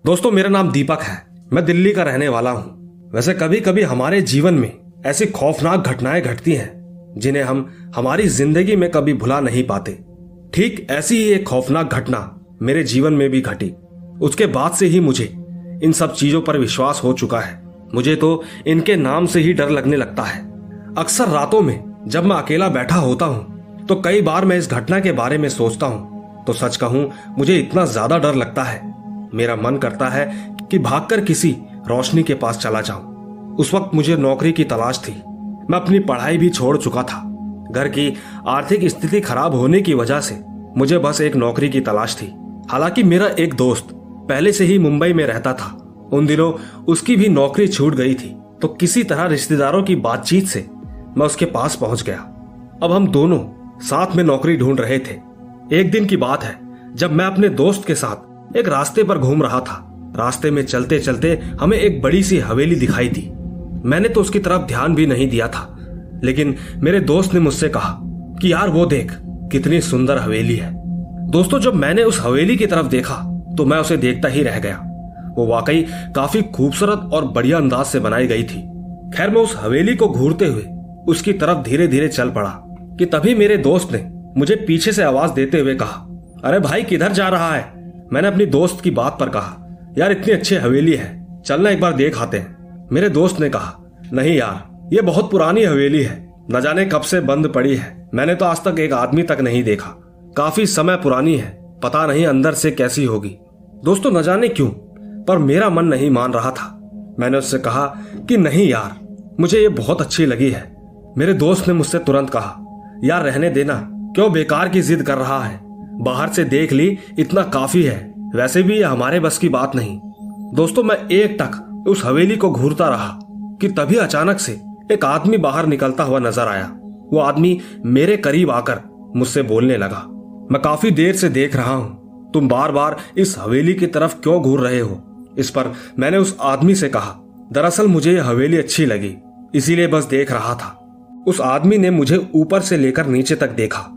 दोस्तों, मेरा नाम दीपक है। मैं दिल्ली का रहने वाला हूँ। वैसे कभी कभी हमारे जीवन में ऐसी खौफनाक घटनाएं घटती हैं जिन्हें हम हमारी जिंदगी में कभी भुला नहीं पाते। ठीक ऐसी ही एक खौफनाक घटना मेरे जीवन में भी घटी। उसके बाद से ही मुझे इन सब चीजों पर विश्वास हो चुका है। मुझे तो इनके नाम से ही डर लगने लगता है। अक्सर रातों में जब मैं अकेला बैठा होता हूँ तो कई बार मैं इस घटना के बारे में सोचता हूँ तो सच कहूँ मुझे इतना ज्यादा डर लगता है, मेरा मन करता है कि भागकर किसी रोशनी के पास चला जाऊं। उस वक्त मुझे नौकरी की तलाश थी। मैं अपनी पढ़ाई भी छोड़ चुका था। घर की आर्थिक स्थिति खराब होने की वजह से मुझे बस एक नौकरी की तलाश थी। हालांकि मेरा एक दोस्त पहले से ही मुंबई में रहता था। उन दिनों उसकी भी नौकरी छूट गई थी तो किसी तरह रिश्तेदारों की बातचीत से मैं उसके पास पहुंच गया। अब हम दोनों साथ में नौकरी ढूंढ रहे थे। एक दिन की बात है जब मैं अपने दोस्त के साथ एक रास्ते पर घूम रहा था। रास्ते में चलते चलते हमें एक बड़ी सी हवेली दिखाई दी। मैंने तो उसकी तरफ ध्यान भी नहीं दिया था, लेकिन मेरे दोस्त ने मुझसे कहा कि यार वो देख, कितनी सुंदर हवेली है। दोस्तों, जब मैंने उस हवेली की तरफ देखा तो मैं उसे देखता ही रह गया। वो वाकई काफी खूबसूरत और बढ़िया अंदाज से बनाई गई थी। खैर, मैं उस हवेली को घूरते हुए उसकी तरफ धीरे धीरे चल पड़ा कि तभी मेरे दोस्त ने मुझे पीछे से आवाज देते हुए कहा, अरे भाई, किधर जा रहा है? मैंने अपनी दोस्त की बात पर कहा, यार इतनी अच्छी हवेली है, चलना एक बार देख आते हैं। मेरे दोस्त ने कहा, नहीं यार, ये बहुत पुरानी हवेली है, न जाने कब से बंद पड़ी है। मैंने तो आज तक एक आदमी तक नहीं देखा। काफी समय पुरानी है, पता नहीं अंदर से कैसी होगी। दोस्तों, न जाने क्यों पर मेरा मन नहीं मान रहा था। मैंने उससे कहा कि नहीं यार, मुझे ये बहुत अच्छी लगी है। मेरे दोस्त ने मुझसे तुरंत कहा, यार रहने देना, क्यों बेकार की जिद कर रहा है? बाहर से देख ली, इतना काफी है। वैसे भी ये हमारे बस की बात नहीं। दोस्तों, मैं एक टक उस हवेली को घूरता रहा कि तभी अचानक से एक आदमी बाहर निकलता हुआ नजर आया। वो आदमी मेरे करीब आकर मुझसे बोलने लगा, मैं काफी देर से देख रहा हूं, तुम बार बार इस हवेली की तरफ क्यों घूर रहे हो? इस पर मैंने उस आदमी से कहा, दरअसल मुझे यह हवेली अच्छी लगी, इसीलिए बस देख रहा था। उस आदमी ने मुझे ऊपर से लेकर नीचे तक देखा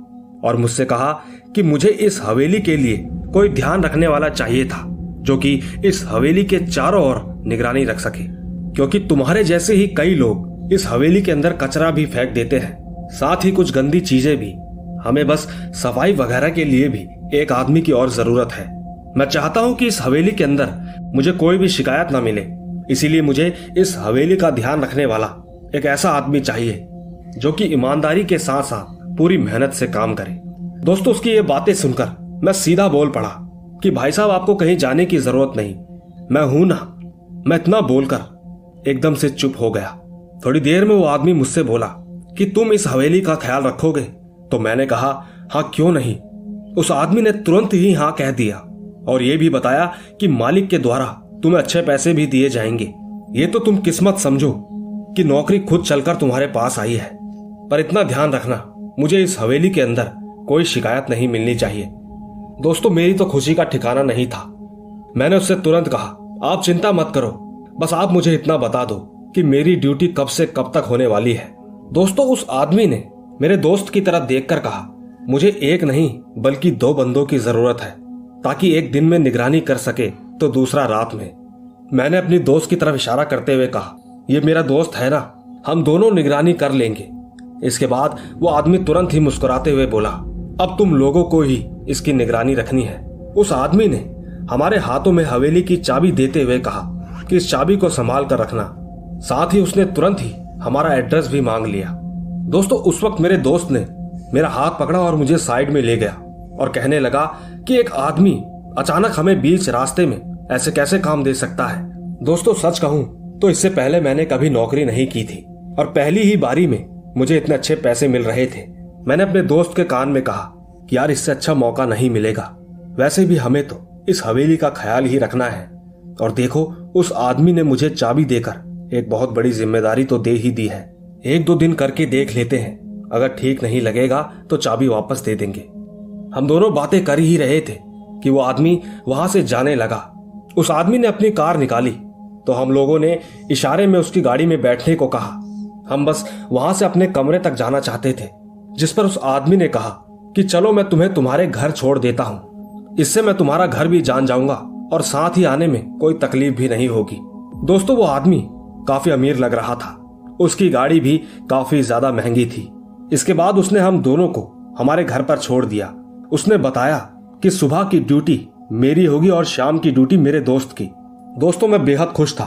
और मुझसे कहा कि मुझे इस हवेली के लिए कोई ध्यान रखने वाला चाहिए था, जो कि इस हवेली के चारों ओर निगरानी रख सके, क्योंकि तुम्हारे जैसे ही कई लोग इस हवेली के अंदर कचरा भी फेंक देते हैं, साथ ही कुछ गंदी चीजें भी। हमें बस सफाई वगैरह के लिए भी एक आदमी की और जरूरत है। मैं चाहता हूं कि इस हवेली के अंदर मुझे कोई भी शिकायत ना मिले, इसीलिए मुझे इस हवेली का ध्यान रखने वाला एक ऐसा आदमी चाहिए जो कि ईमानदारी के साथ साथ पूरी मेहनत से काम करे। दोस्तों, उसकी ये बातें सुनकर मैं सीधा बोल पड़ा कि भाई साहब, आपको कहीं जाने की जरूरत नहीं, मैं हूं ना। मैं इतना बोलकर एकदम से चुप हो गया। थोड़ी देर में वो आदमी मुझसे बोला कि तुम इस हवेली का ख्याल रखोगे? तो मैंने कहा, हाँ क्यों नहीं। उस आदमी ने तुरंत ही हाँ कह दिया और ये भी बताया कि मालिक के द्वारा तुम्हें अच्छे पैसे भी दिए जाएंगे। ये तो तुम किस्मत समझो कि नौकरी खुद चलकर तुम्हारे पास आई है, पर इतना ध्यान रखना, मुझे इस हवेली के अंदर कोई शिकायत नहीं मिलनी चाहिए। दोस्तों, मेरी तो खुशी का ठिकाना नहीं था। मैंने उससे तुरंत कहा, आप चिंता मत करो, बस आप मुझे इतना बता दो कि मेरी ड्यूटी कब से कब तक होने वाली है। दोस्तों, उस आदमी ने मेरे दोस्त की तरफ देखकर कहा, मुझे एक नहीं बल्कि 2 बंदों की जरूरत है, ताकि एक दिन में निगरानी कर सके तो दूसरा रात में। मैंने अपनी दोस्त की तरफ इशारा करते हुए कहा, ये मेरा दोस्त है ना, हम दोनों निगरानी कर लेंगे। इसके बाद वो आदमी तुरंत ही मुस्कुराते हुए बोला, अब तुम लोगों को ही इसकी निगरानी रखनी है। उस आदमी ने हमारे हाथों में हवेली की चाबी देते हुए कहा कि इस चाबी को संभाल कर रखना। साथ ही उसने तुरंत ही हमारा एड्रेस भी मांग लिया। दोस्तों, उस वक्त मेरे दोस्त ने मेरा हाथ पकड़ा और मुझे साइड में ले गया और कहने लगा कि एक आदमी अचानक हमें बीच रास्ते में ऐसे कैसे काम दे सकता है। दोस्तों, सच कहूं तो इससे पहले मैंने कभी नौकरी नहीं की थी और पहली ही बारी में मुझे इतने अच्छे पैसे मिल रहे थे। मैंने अपने दोस्त के कान में कहा कि यार, इससे अच्छा मौका नहीं मिलेगा, वैसे भी हमें तो इस हवेली का ख्याल ही रखना है। और देखो, उस आदमी ने मुझे चाबी देकर एक बहुत बड़ी जिम्मेदारी तो दे ही दी है। 1-2 दिन करके देख लेते हैं, अगर ठीक नहीं लगेगा तो चाबी वापस दे देंगे। हम दोनों बातें कर ही रहे थे कि वो आदमी वहां से जाने लगा। उस आदमी ने अपनी कार निकाली तो हम लोगों ने इशारे में उसकी गाड़ी में बैठने को कहा। हम बस वहां से अपने कमरे तक जाना चाहते थे, जिस पर उस आदमी ने कहा कि चलो मैं तुम्हें तुम्हारे घर छोड़ देता हूं, इससे मैं तुम्हारा घर भी जान जाऊंगा और साथ ही आने में कोई तकलीफ भी नहीं होगी। दोस्तों वो आदमी काफी अमीर लग रहा था, उसकी गाड़ी भी काफी ज्यादा महंगी थी। इसके बाद उसने हम दोनों को हमारे घर पर छोड़ दिया। उसने बताया कि सुबह की ड्यूटी मेरी होगी और शाम की ड्यूटी मेरे दोस्त की। दोस्तों मैं बेहद खुश था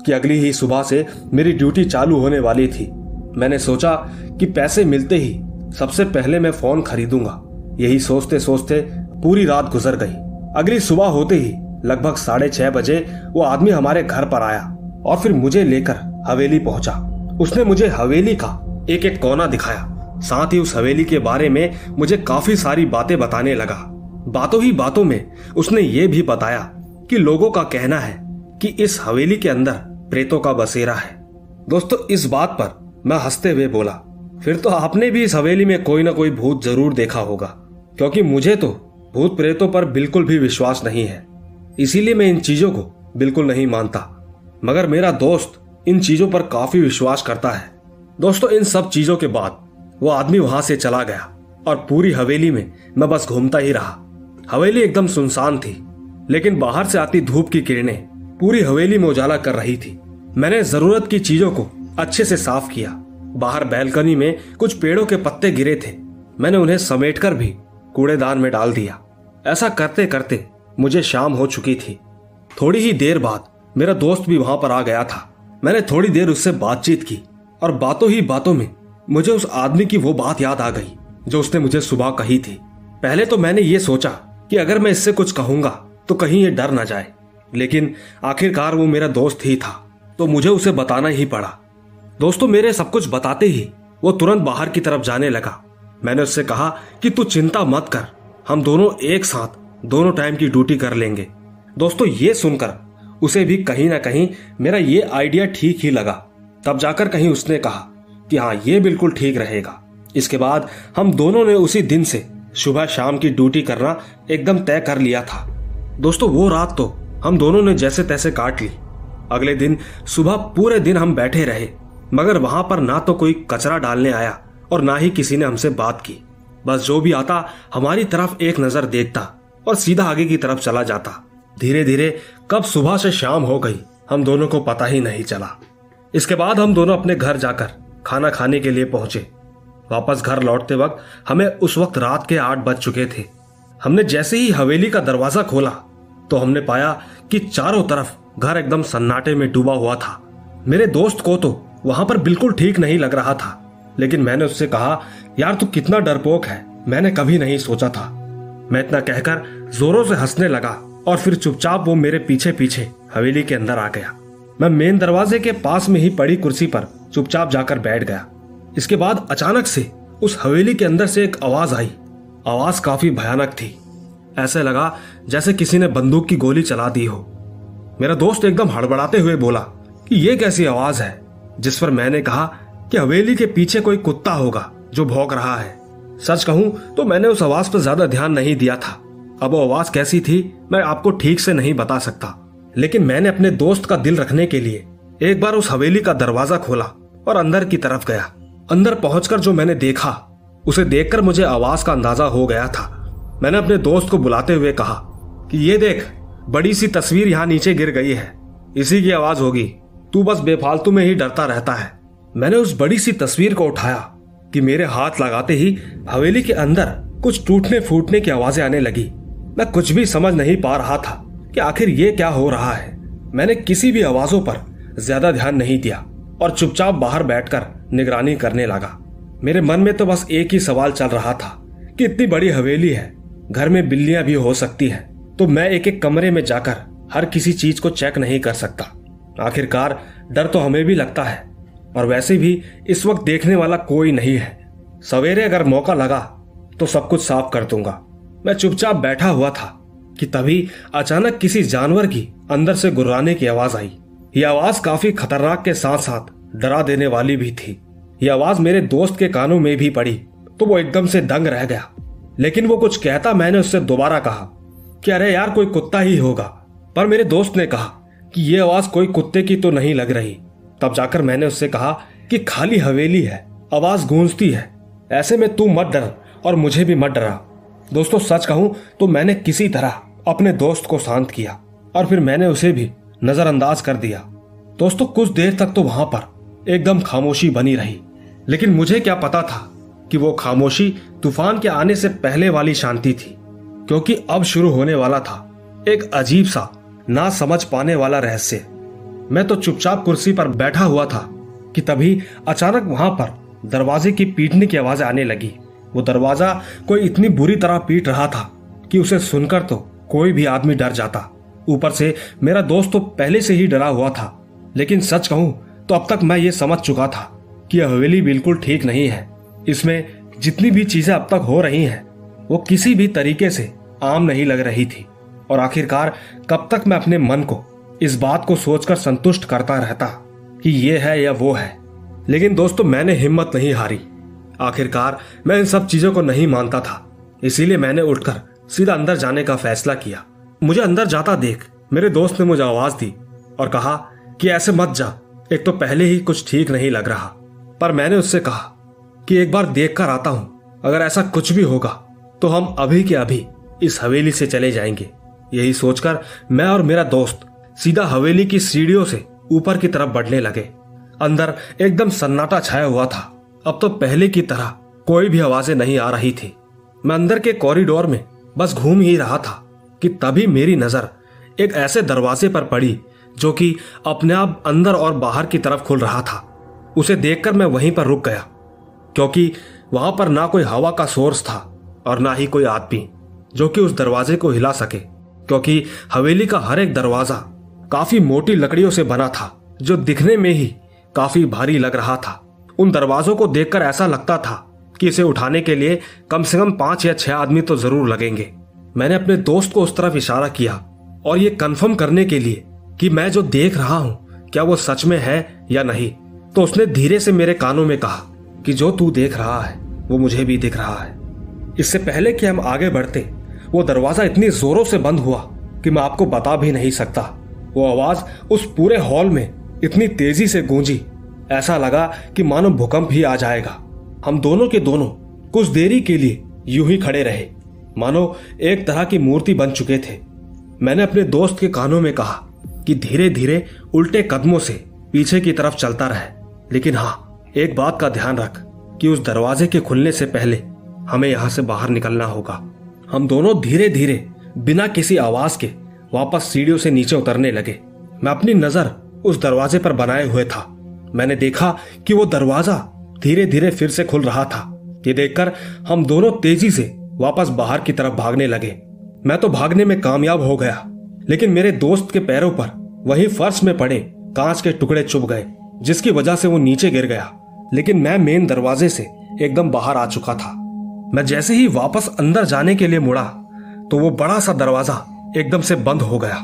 कि अगली ही सुबह से मेरी ड्यूटी चालू होने वाली थी। मैंने सोचा कि पैसे मिलते ही सबसे पहले मैं फोन खरीदूंगा। यही सोचते सोचते पूरी रात गुजर गई। अगली सुबह होते ही लगभग 6:30 बजे वो आदमी हमारे घर पर आया और फिर मुझे लेकर हवेली पहुंचा। उसने मुझे हवेली का एक एक कोना दिखाया, साथ ही उस हवेली के बारे में मुझे काफी सारी बातें बताने लगा। बातों ही बातों में उसने ये भी बताया कि लोगों का कहना है कि इस हवेली के अंदर प्रेतों का बसेरा है। दोस्तों इस बात पर मैं हंसते हुए बोला, फिर तो आपने भी इस हवेली में कोई ना कोई भूत जरूर देखा होगा, क्योंकि मुझे तो भूत प्रेतों पर बिल्कुल भी विश्वास नहीं है, इसीलिए मैं इन चीजों को बिल्कुल नहीं मानता। मगर मेरा दोस्त इन चीजों पर काफी विश्वास करता है। दोस्तों इन सब चीजों के बाद वो आदमी वहां से चला गया और पूरी हवेली में मैं बस घूमता ही रहा। हवेली एकदम सुनसान थी, लेकिन बाहर से आती धूप की किरणें पूरी हवेली में उजाला कर रही थी। मैंने जरूरत की चीजों को अच्छे से साफ किया। बाहर बैल्कनी में कुछ पेड़ों के पत्ते गिरे थे, मैंने उन्हें समेटकर भी कूड़ेदान में डाल दिया। ऐसा करते करते मुझे शाम हो चुकी थी। थोड़ी ही देर बाद मेरा दोस्त भी वहां पर आ गया था। मैंने थोड़ी देर उससे बातचीत की और बातों ही बातों में मुझे उस आदमी की वो बात याद आ गई जो उसने मुझे सुबह कही थी। पहले तो मैंने ये सोचा कि अगर मैं इससे कुछ कहूंगा तो कहीं ये डर ना जाए, लेकिन आखिरकार वो मेरा दोस्त ही था तो मुझे उसे बताना ही पड़ा। दोस्तों मेरे सब कुछ बताते ही वो तुरंत बाहर की तरफ जाने लगा। मैंने उससे कहा कि तू चिंता मत कर, हम दोनों एक साथ दोनों टाइम की ड्यूटी कर लेंगे। दोस्तों ये सुनकर उसे भी कहीं ना कहीं मेरा ये आइडिया ठीक ही लगा। तब जाकर कहीं उसने कहा कि हाँ ये बिल्कुल ठीक रहेगा। इसके बाद हम दोनों ने उसी दिन से सुबह शाम की ड्यूटी करना एकदम तय कर लिया था। दोस्तों वो रात तो हम दोनों ने जैसे तैसे काट ली। अगले दिन सुबह पूरे दिन हम बैठे रहे, मगर वहां पर ना तो कोई कचरा डालने आया और ना ही किसी ने हमसे बात की। बस जो भी आता हमारी तरफ एक नजर देखता और सीधा आगे की तरफ चला जाता। धीरे धीरे कब सुबह से शाम हो गई हम दोनों को पता ही नहीं चला। इसके बाद हम दोनों अपने घर जाकर खाना खाने के लिए पहुंचे। वापस घर लौटते वक्त हमें उस वक्त रात के 8 बज चुके थे। हमने जैसे ही हवेली का दरवाजा खोला तो हमने पाया कि चारों तरफ घर एकदम सन्नाटे में डूबा हुआ था। मेरे दोस्त को तो वहां पर बिल्कुल ठीक नहीं लग रहा था, लेकिन मैंने उससे कहा, यार तू कितना डरपोक है, मैंने कभी नहीं सोचा था। मैं इतना कहकर जोरों से हंसने लगा और फिर चुपचाप वो मेरे पीछे पीछे हवेली के अंदर आ गया। मैं मेन दरवाजे के पास में ही पड़ी कुर्सी पर चुपचाप जाकर बैठ गया। इसके बाद अचानक से उस हवेली के अंदर से एक आवाज आई। आवाज काफी भयानक थी, ऐसे लगा जैसे किसी ने बंदूक की गोली चला दी हो। मेरा दोस्त एकदम हड़बड़ाते हुए बोला कि ये कैसी आवाज है, जिस पर मैंने कहा कि हवेली के पीछे कोई कुत्ता होगा जो भौंक रहा है। सच कहूं तो मैंने उस आवाज पर ज्यादा ध्यान नहीं दिया था। अब वो आवाज कैसी थी मैं आपको ठीक से नहीं बता सकता, लेकिन मैंने अपने दोस्त का दिल रखने के लिए एक बार उस हवेली का दरवाजा खोला और अंदर की तरफ गया। अंदर पहुंचकर जो मैंने देखा उसे देखकर मुझे आवाज का अंदाजा हो गया था। मैंने अपने दोस्त को बुलाते हुए कहा कि ये देख, बड़ी सी तस्वीर यहाँ नीचे गिर गई है, इसी की आवाज होगी, तू बस बेफालतू में ही डरता रहता है। मैंने उस बड़ी सी तस्वीर को उठाया कि मेरे हाथ लगाते ही हवेली के अंदर कुछ टूटने फूटने की आवाजें आने लगी। मैं कुछ भी समझ नहीं पा रहा था कि आखिर ये क्या हो रहा है। मैंने किसी भी आवाजों पर ज्यादा ध्यान नहीं दिया और चुपचाप बाहर बैठकर निगरानी करने लगा। मेरे मन में तो बस एक ही सवाल चल रहा था कि इतनी बड़ी हवेली है, घर में बिल्लियां भी हो सकती हैं, तो मैं एक एक कमरे में जाकर हर किसी चीज को चेक नहीं कर सकता। आखिरकार डर तो हमें भी लगता है, और वैसे भी इस वक्त देखने वाला कोई नहीं है। सवेरे अगर मौका लगा तो सब कुछ साफ कर दूंगा। मैं चुपचाप बैठा हुआ था कि तभी अचानक किसी जानवर की अंदर से गुर्राने की आवाज आई। यह आवाज काफी खतरनाक के साथ साथ डरा देने वाली भी थी। यह आवाज मेरे दोस्त के कानों में भी पड़ी तो वो एकदम से दंग रह गया, लेकिन वो कुछ कहता मैंने उससे दोबारा कहा कि अरे यार कोई कुत्ता ही होगा, पर मेरे दोस्त ने कहा कि यह आवाज कोई कुत्ते की तो नहीं लग रही। तब जाकर मैंने उससे कहा कि खाली हवेली है, आवाज गूंजती है, ऐसे में तू मत डर और मुझे भी मत डरा। दोस्तों सच कहूं तो मैंने किसी तरह अपने दोस्त को शांत किया और फिर मैंने उसे भी नजरअंदाज कर दिया। दोस्तों कुछ देर तक तो वहां पर एकदम खामोशी बनी रही, लेकिन मुझे क्या पता था कि वो खामोशी तूफान के आने से पहले वाली शांति थी, क्योंकि अब शुरू होने वाला था एक अजीब सा ना समझ पाने वाला रहस्य। मैं तो चुपचाप कुर्सी पर बैठा हुआ था कि तभी अचानक वहां पर दरवाजे की पीटने की आवाज आने लगी। वो दरवाजा कोई इतनी बुरी तरह पीट रहा था कि उसे सुनकर तो कोई भी आदमी डर जाता। ऊपर से मेरा दोस्त तो पहले से ही डरा हुआ था, लेकिन सच कहूं तो अब तक मैं ये समझ चुका था कि यह हवेली बिल्कुल ठीक नहीं है। इसमें जितनी भी चीजें अब तक हो रही हैं वो किसी भी तरीके से आम नहीं लग रही थी, और आखिरकार कब तक मैं अपने मन को इस बात को सोचकर संतुष्ट करता रहता कि ये है या वो है। लेकिन दोस्तों मैंने हिम्मत नहीं हारी। आखिरकार मैं इन सब चीजों को नहीं मानता था, इसीलिए मैंने उठकर सीधा अंदर जाने का फैसला किया। मुझे अंदर जाता देख मेरे दोस्त ने मुझे आवाज दी और कहा कि ऐसे मत जा, एक तो पहले ही कुछ ठीक नहीं लग रहा। पर मैंने उससे कहा कि एक बार देख कर आता हूं, अगर ऐसा कुछ भी होगा तो हम अभी के अभी इस हवेली से चले जाएंगे। यही सोचकर मैं और मेरा दोस्त सीधा हवेली की सीढ़ियों से ऊपर की तरफ बढ़ने लगे। अंदर एकदम सन्नाटा छाया हुआ था। अब तो पहले की तरह कोई भी आवाजें नहीं आ रही थी। मैं अंदर के कॉरिडोर में बस घूम ही रहा था कि तभी मेरी नजर एक ऐसे दरवाजे पर पड़ी जो कि अपने आप अंदर और बाहर की तरफ खुल रहा था। उसे देखकर मैं वहीं पर रुक गया, क्योंकि वहां पर ना कोई हवा का सोर्स था और ना ही कोई आदमी जो कि उस दरवाजे को हिला सके, क्योंकि हवेली का हर एक दरवाजा काफी मोटी लकड़ियों से बना था जो दिखने में ही काफी भारी लग रहा था। उन दरवाजों को देखकर ऐसा लगता था कि इसे उठाने के लिए कम से कम 5 या 6 आदमी तो जरूर लगेंगे। मैंने अपने दोस्त को उस तरफ इशारा किया और ये कंफर्म करने के लिए कि मैं जो देख रहा हूं क्या वो सच में है या नहीं, तो उसने धीरे से मेरे कानों में कहा कि जो तू देख रहा है वो मुझे भी दिख रहा है। इससे पहले कि हम आगे बढ़ते वो दरवाजा इतनी जोरों से बंद हुआ कि मैं आपको बता भी नहीं सकता। वो आवाज उस पूरे हॉल में इतनी तेजी से गूंजी, ऐसा लगा कि मानो भूकंप ही आ जाएगा। हम दोनों के दोनों कुछ देरी के लिए यूं ही खड़े रहे, मानो एक तरह की मूर्ति बन चुके थे। मैंने अपने दोस्त के कानों में कहा कि धीरे धीरे उल्टे कदमों से पीछे की तरफ चलता रहे, लेकिन हाँ एक बात का ध्यान रख कि उस दरवाजे के खुलने से पहले हमें यहां से बाहर निकलना होगा। हम दोनों धीरे धीरे बिना किसी आवाज के वापस सीढ़ियों से नीचे उतरने लगे। मैं अपनी नजर उस दरवाजे पर बनाए हुए था। मैंने देखा कि वो दरवाजा धीरे धीरे फिर से खुल रहा था। ये देखकर हम दोनों तेजी से वापस बाहर की तरफ भागने लगे। मैं तो भागने में कामयाब हो गया, लेकिन मेरे दोस्त के पैरों पर वही फर्श में पड़े कांच के टुकड़े चुभ गए, जिसकी वजह से वो नीचे गिर गया। लेकिन मैं मेन दरवाजे से एकदम बाहर आ चुका था। मैं जैसे ही वापस अंदर जाने के लिए मुड़ा तो वो बड़ा सा दरवाजा एकदम से बंद हो गया,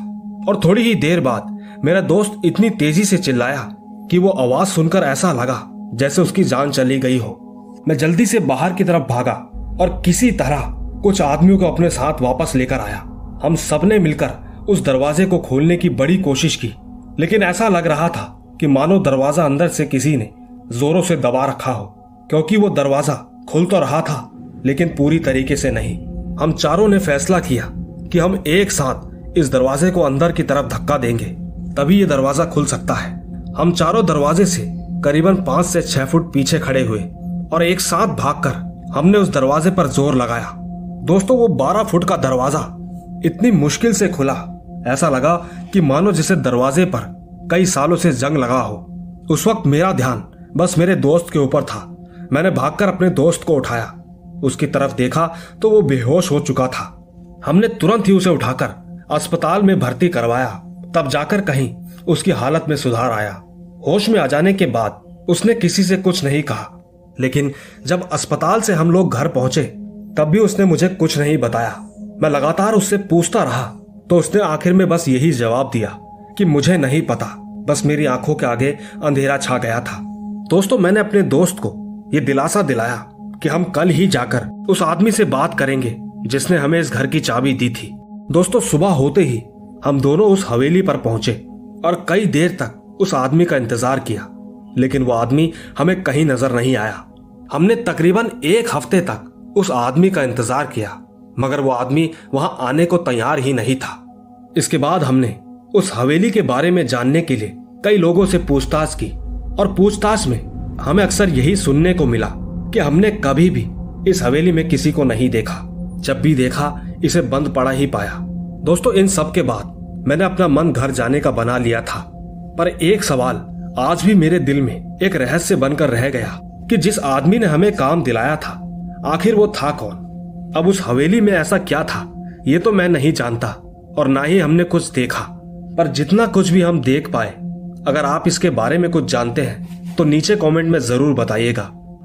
और थोड़ी ही देर बाद मेरा दोस्त इतनी तेजी से चिल्लाया कि वो आवाज सुनकर ऐसा लगा जैसे उसकी जान चली गई हो। मैं जल्दी से बाहर की तरफ भागा और किसी तरह कुछ आदमियों को अपने साथ वापस लेकर आया। हम सबने मिलकर उस दरवाजे को खोलने की बड़ी कोशिश की, लेकिन ऐसा लग रहा था कि मानो दरवाजा अंदर से किसी ने जोरों से दबा रखा हो, क्योंकि वो दरवाजा खुल तो रहा था लेकिन पूरी तरीके से नहीं। हम चारों ने फैसला किया कि हम एक साथ इस दरवाजे को अंदर की तरफ धक्का देंगे, तभी ये दरवाजा खुल सकता है। हम चारों दरवाजे से करीबन 5 से 6 फुट पीछे खड़े हुए और एक साथ भागकर हमने उस दरवाजे पर जोर लगाया। दोस्तों वो 12 फुट का दरवाजा इतनी मुश्किल से खुला, ऐसा लगा कि मानो जिसे दरवाजे पर कई सालों से जंग लगा हो। उस वक्त मेरा ध्यान बस मेरे दोस्त के ऊपर था। मैंने भागकर अपने दोस्त को उठाया, उसकी तरफ देखा तो वो बेहोश हो चुका था। हमने तुरंत ही उसे उठाकर अस्पताल में भर्ती करवाया, तब जाकर कहीं उसकी हालत में सुधार आया। होश में आ जाने के बाद उसने किसी से कुछ नहीं कहा, लेकिन जब अस्पताल से हम लोग घर पहुंचे तब भी उसने मुझे कुछ नहीं बताया। मैं लगातार उससे पूछता रहा तो उसने आखिर में बस यही जवाब दिया कि मुझे नहीं पता, बस मेरी आंखों के आगे अंधेरा छा गया था। दोस्तों मैंने अपने दोस्त को यह दिलासा दिलाया कि हम कल ही जाकर उस आदमी से बात करेंगे जिसने हमें इस घर की चाबी दी थी। दोस्तों सुबह होते ही हम दोनों उस हवेली पर पहुंचे और कई देर तक उस आदमी का इंतजार किया, लेकिन वो आदमी हमें कहीं नजर नहीं आया। हमने तकरीबन 1 हफ्ते तक उस आदमी का इंतजार किया, मगर वो आदमी वहां आने को तैयार ही नहीं था। इसके बाद हमने उस हवेली के बारे में जानने के लिए कई लोगों से पूछताछ की और पूछताछ में हमें अक्सर यही सुनने को मिला कि हमने कभी भी इस हवेली में किसी को नहीं देखा। जब भी देखा इसे बंद पड़ा ही पाया। दोस्तों, इन सब के बाद मैंने अपना मन घर जाने का बना लिया था, पर एक सवाल आज भी मेरे दिल में एक रहस्य बनकर रह गया कि जिस आदमी ने हमें काम दिलाया था आखिर वो था कौन। अब उस हवेली में ऐसा क्या था ये तो मैं नहीं जानता और ना ही हमने कुछ देखा, पर जितना कुछ भी हम देख पाए, अगर आप इसके बारे में कुछ जानते हैं तो नीचे कमेंट में जरूर बताइएगा।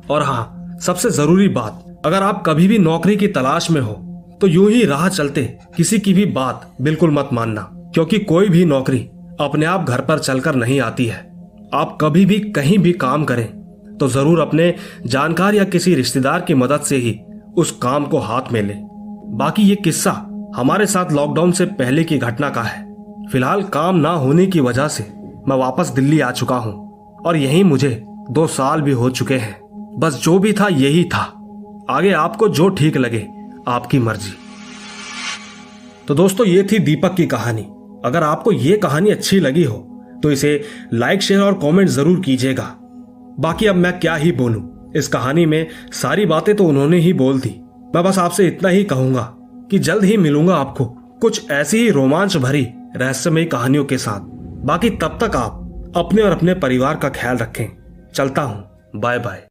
और हाँ, सबसे जरूरी बात, अगर आप कभी भी नौकरी की तलाश में हो तो यूं ही राह चलते किसी की भी बात बिल्कुल मत मानना, क्योंकि कोई भी नौकरी अपने आप घर पर चलकर नहीं आती है। आप कभी भी कहीं भी काम करें तो जरूर अपने जानकार या किसी रिश्तेदार की मदद से ही उस काम को हाथ में लें। बाकी ये किस्सा हमारे साथ लॉकडाउन से पहले की घटना का है। फिलहाल काम ना होने की वजह से मैं वापस दिल्ली आ चुका हूँ और यहीं मुझे 2 साल भी हो चुके हैं। बस जो भी था यही था, आगे आपको जो ठीक लगे आपकी मर्जी। तो दोस्तों, ये थी दीपक की कहानी। अगर आपको ये कहानी अच्छी लगी हो तो इसे लाइक, शेयर और कमेंट जरूर कीजिएगा। बाकी अब मैं क्या ही बोलूं, इस कहानी में सारी बातें तो उन्होंने ही बोल दी। मैं बस आपसे इतना ही कहूंगा कि जल्द ही मिलूंगा आपको कुछ ऐसी ही रोमांच भरी रहस्यमयी कहानियों के साथ। बाकी तब तक आप अपने और अपने परिवार का ख्याल रखें। चलता हूं, बाय बाय।